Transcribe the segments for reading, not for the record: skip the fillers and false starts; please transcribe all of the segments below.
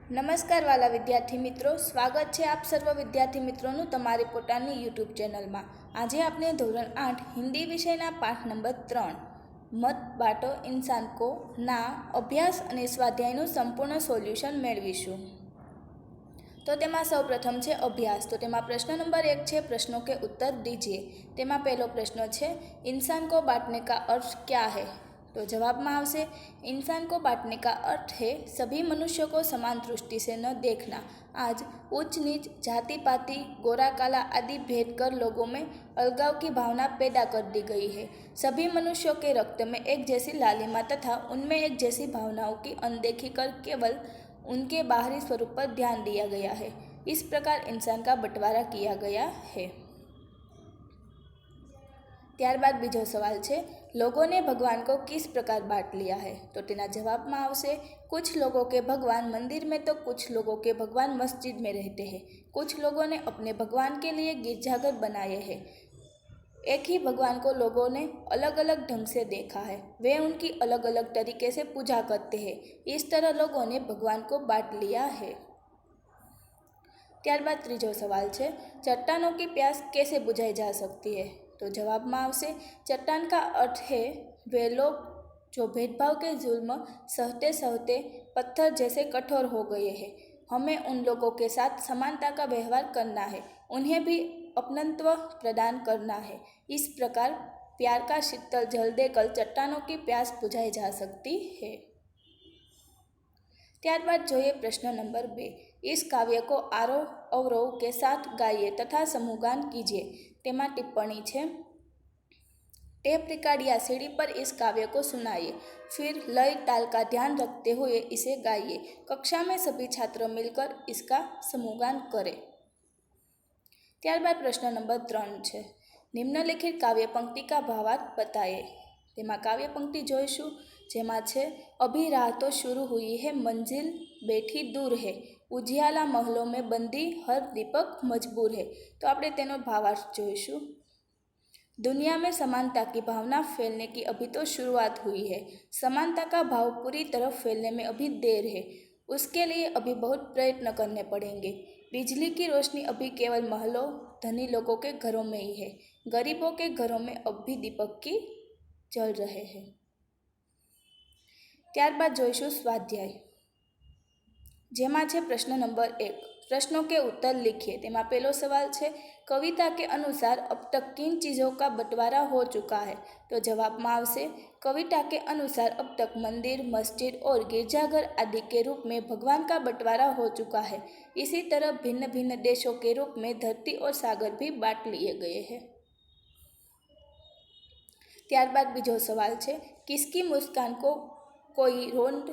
નમસ્કાર વાલા વિદ્યાર્થી મિત્રો, સ્વાગત છે આપ સર્વ વિદ્યાર્થી મિત્રોનું તમારી પોતાની યુટ્યુબ ચેનલમાં। આજે આપણે ધોરણ 8 હિન્દી વિષયના પાઠ નંબર 3 મત બાટો ઇન્સાન કો ના અભ્યાસ અને સ્વાધ્યાયનું સંપૂર્ણ સોલ્યુશન મેળવીશું। તો તેમાં સૌપ્રથમ છે અભ્યાસ। તો તેમાં પ્રશ્ન નંબર 1 છે પ્રશ્નોं के उत्तर दीजिए। તેમાં પહેલો પ્રશ્ન છે इंसान को बांटने का अर्थ क्या है। तो जवाब में आवशे इंसान को बांटने का अर्थ है सभी मनुष्यों को समान दृष्टि से न देखना। आज उच्च नीच, जाति पाति, गोरा काला आदि भेद कर लोगों में अलगाव की भावना पैदा कर दी गई है। सभी मनुष्यों के रक्त में एक जैसी लालिमा तथा उनमें एक जैसी भावनाओं की अनदेखी कर केवल उनके बाहरी स्वरूप पर ध्यान दिया गया है। इस प्रकार इंसान का बंटवारा किया गया है। ત્યારબાદ બીજો સવાલ છે लोगों ने भगवान को किस प्रकार बांट लिया है। तो तेना जवाब में आवशे कुछ लोगों के भगवान मंदिर में तो कुछ लोगों के भगवान मस्जिद में रहते हैं। कुछ लोगों ने अपने भगवान के लिए गिरजाघर बनाए हैं। एक ही भगवान को लोगों ने अलग अलग ढंग से देखा है, वे उनकी अलग अलग तरीके से पूजा करते हैं। इस तरह लोगों ने भगवान को बांट लिया है। ત્યારબાદ ત્રીજો સવાલ છે चट्टानों की प्यास कैसे बुझाई जा सकती है। तो जवाब में आवशे चट्टान का अर्थ है वे लोग जो भेदभाव के जुल्म सहते सहते पत्थर जैसे कठोर हो गए हैं। हमें उन लोगों के साथ समानता का व्यवहार करना है, उन्हें भी अपनत्व प्रदान करना है। इस प्रकार प्यार का शीतल जल देकर चट्टानों की प्यास बुझाई जा सकती है। ત્યારબાદ જોઈએ પ્રશ્न नंबर 2। इस काव्य को आरोह अवरोह के साथ गाइए तथा समूहगान कीजिए। तेमा टिप्पणी है टेप रिकॉर्ड या सीडी पर इस काव्य को सुनाइए, फिर लय ताल का ध्यान रखते हुए इसे गाइए। कक्षा में सभी छात्र मिलकर इसका समूहगान करें। ત્યારબાદ प्रश्न नंबर 3 है निम्नलिखित काव्य पंक्ति का भावार्थ बताइए। तेमा काव्य पंक्ति जोईशुं जेमां छे अभी राह तो शुरू हुई है, मंजिल बैठी दूर है, उजियाला महलों में बंदी हर दीपक मजबूर है। तो आपणे तेनो भावार्थ जोईशुं। दुनिया में समानता की भावना फैलने की अभी तो शुरुआत हुई है। समानता का भाव पूरी तरह फैलने में अभी देर है, उसके लिए अभी बहुत प्रयत्न करने पड़ेंगे। बिजली की रोशनी अभी केवल महलों धनी लोगों के घरों में ही है, गरीबों के घरों में अब भी दीपक की जल रहे हैं। ત્યારબાદ જોઈશું સ્વાધ્યાય જેમાં છે પ્રશ્न नंबर 1 प्रश्नों के उत्तर लिखिए। तेमा पहलो सवाल है कविता के अनुसार अब तक किन चीज़ों का बंटवारा हो चुका है। तो जवाब में आवशे कविता के अनुसार अब तक मंदिर, मस्जिद और गिरजाघर आदि के रूप में भगवान का बंटवारा हो चुका है। इसी तरह भिन्न भिन्न देशों के रूप में धरती और सागर भी बांट लिए गए हैं। ત્યારબાદ बीजो सवाल है किसकी मुस्कान को कोई रोंद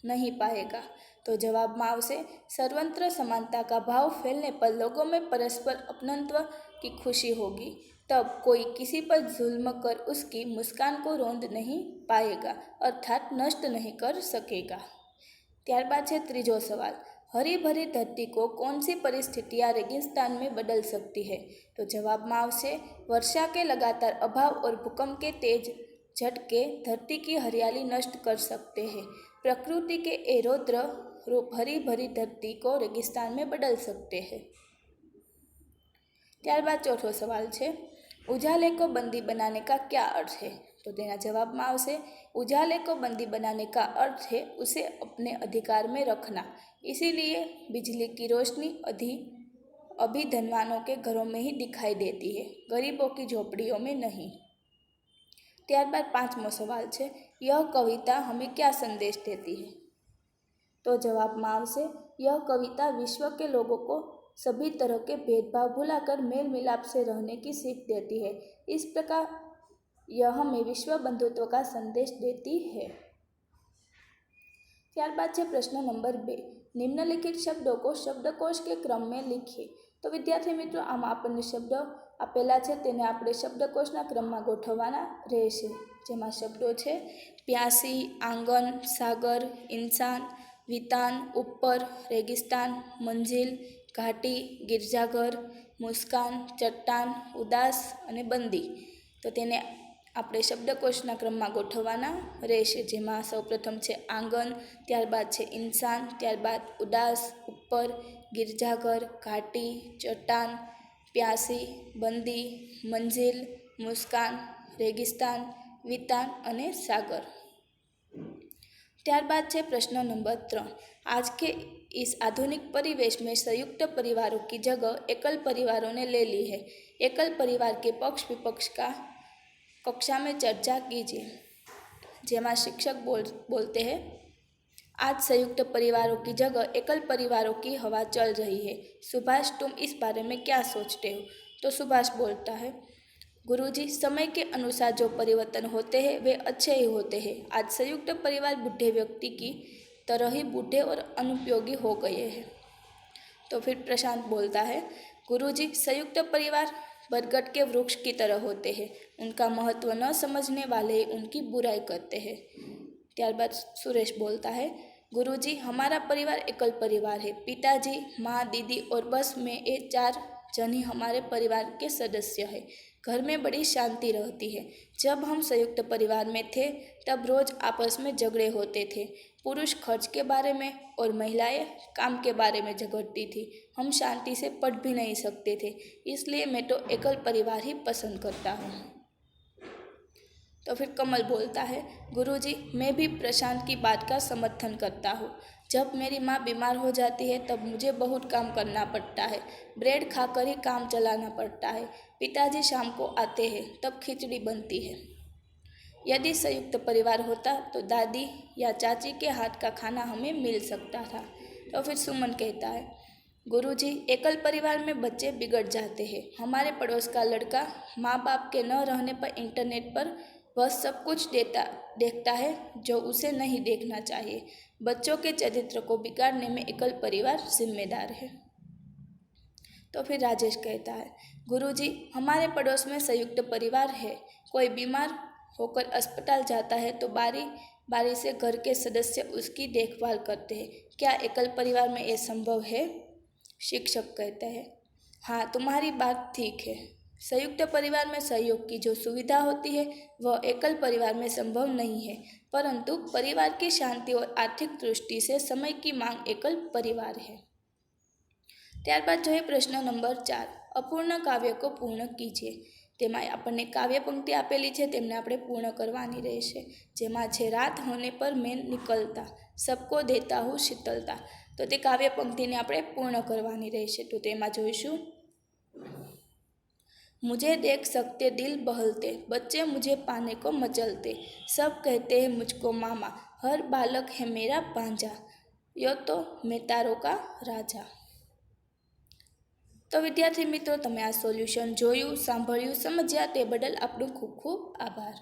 नहीं पाएगा। तो जवाब में आवशे सर्वत्र समानता का भाव फैलने पर लोगों में परस्पर अपनत्व की खुशी होगी, तब कोई किसी पर जुल्म कर उसकी मुस्कान को रोंद नहीं पाएगा, अर्थात नष्ट नहीं कर सकेगा। ત્યારબાદ છે ત્રીજો सवाल हरी भरी धरती को कौन सी परिस्थितियाँ रेगिस्तान में बदल सकती है। तो जवाब में आवशे वर्षा के लगातार अभाव और भूकंप के तेज झटके धरती की हरियाली नष्ट कर सकते हैं। प्रकृति के ए रौद्र रूप हरी भरी धरती को रेगिस्तान में बदल सकते हैं। ત્યારબાદ चौथो सवाल है उजाले को बंदी बनाने का क्या अर्थ है। तो तेना जवाब में आवशे उजाले को बंदी बनाने का अर्थ है उसे अपने अधिकार में रखना। इसीलिए बिजली की रोशनी अभी धनवानों के घरों में ही दिखाई देती है, गरीबों की झोपड़ियों में नहीं। ત્યારબાદ પાંચમો सवाल है यह कविता हमें क्या संदेश देती है। तो जवाब में आवशे यह कविता विश्व के लोगों को सभी तरह के भेदभाव भुलाकर मेल मिलाप से रहने की सीख देती है। इस प्रकार यह हमें विश्व बंधुत्व का संदेश देती है। ત્યારબાદ છે प्रश्न नंबर 2 निम्नलिखित शब्दों को शब्दकोश के क्रम में लिखिए। तो विद्यार्थी मित्रों आम आपने शब्द आपेला है तेने आपणे शब्दकोशना क्रम में गोठववाना रहेशे। जेमां शब्दों है प्यासी, आंगन, सागर, इंसान, वितान, ऊपर, रेगिस्तान, मंजिल, घाटी, गिरजाघर, मुस्कान, चट्टान, उदास अने बंदी। तो तेने આપણે શબ્દકોશના ક્રમમાં ગોઠવવાના રહેશે, જેમાં સૌપ્રથમ છે આંગણ, ત્યારબાદ છે ઇન્સાન, ત્યારબાદ ઉદાસ, ઉપર, ગિરજાઘર, ઘાટી, ચટ્ટાન, પ્યાસી, બંદી, મંઝિલ, મુસ્કાન, रेगिस्तान, वितान અને सागर। ત્યારબાદ છે प्रश्न नंबर 3। आज के इस आधुनिक परिवेश में संयुक्त परिवारों की जगह एकल परिवारों ने ले ली है। एकल परिवार के पक्ष विपक्ष का कक्षा में चर्चा कीजिए। जेमा शिक्षक बोलते हैं, आज संयुक्त परिवारों की जगह एकल परिवारों की हवा चल रही है। सुभाष, तुम इस बारे में क्या सोचते हो? तो सुभाष बोलता है, गुरुजी, समय के अनुसार जो परिवर्तन होते हैं वे अच्छे ही होते हैं। आज संयुक्त परिवार बूढ़े व्यक्ति की तरह ही बूढ़े और अनुपयोगी हो गए हैं। तो फिर प्रशांत बोलता है, गुरुजी, संयुक्त परिवार बरगद के वृक्ष की तरह होते हैं। उनका महत्व न समझने वाले ही उनकी बुराई करते हैं। त्यारबाद सुरेश बोलता है, गुरुजी, हमारा परिवार एकल परिवार है। पिताजी, माँ, दीदी और बस में ये 4 जन ही हमारे परिवार के सदस्य हैं। घर में बड़ी शांति रहती है। जब हम संयुक्त परिवार में थे तब रोज आपस में झगड़े होते थे। पुरुष खर्च के बारे में और महिलाएं काम के बारे में झगड़ती थी। हम शांति से पढ़ भी नहीं सकते थे। इसलिए मैं तो एकल परिवार ही पसंद करता हूँ। तो फिर कमल बोलता है, गुरुजी, मैं भी प्रशांत की बात का समर्थन करता हूँ। जब मेरी माँ बीमार हो जाती है तब मुझे बहुत काम करना पड़ता है। ब्रेड खाकर ही काम चलाना पड़ता है। पिताजी शाम को आते हैं तब खिचड़ी बनती है। यदि संयुक्त परिवार होता तो दादी या चाची के हाथ का खाना हमें मिल सकता था। तो फिर सुमन कहता है, गुरुजी, एकल परिवार में बच्चे बिगड़ जाते हैं। हमारे पड़ोस का लड़का माँ बाप के न रहने पर इंटरनेट पर वह सब कुछ देखता है जो उसे नहीं देखना चाहिए। बच्चों के चरित्र को बिगाड़ने में एकल परिवार जिम्मेदार है। तो फिर राजेश कहता है, गुरुजी, हमारे पड़ोस में संयुक्त परिवार है। कोई बीमार होकर अस्पताल जाता है तो बारी बारी से घर के सदस्य उसकी देखभाल करते हैं। क्या एकल परिवार में ये संभव है? शिक्षक कहते हैं, हाँ, तुम्हारी बात ठीक है। संयुक्त परिवार में सहयोग की जो सुविधा होती है वह एकल परिवार में संभव नहीं है, परंतु परिवार की शांति और आर्थिक दृष्टि से समय की मांग एकल परिवार है। त्यारबाद जो है प्रश्न नंबर 4, अपूर्ण काव्य को पूर्ण कीजिए। तेमां आपणे काव्य पंक्ति आपेली है, तेमने आपणे पूर्ण करवानी रहेशे। जेमां छे, रात होने पर मैं निकलता, सबको देता हूँ शीतलता। तो ते काव्य पंक्ति ने आपणे पूर्ण करवानी रहेशे। तो तेमां जोईशुं, मुझे देख सकते दिल बहलते, बच्चे मुझे पाने को मचलते, सब कहते हैं मुझको मामा, हर बालक है मेरा पांजा, यो तो मैं तारों का राजा। तो विद्यार्थी मित्रों, तमे आ सोल्यूशन जोयुं, सांभळ्युं, समज्या ते बदल आपणो खूब खूब आभार।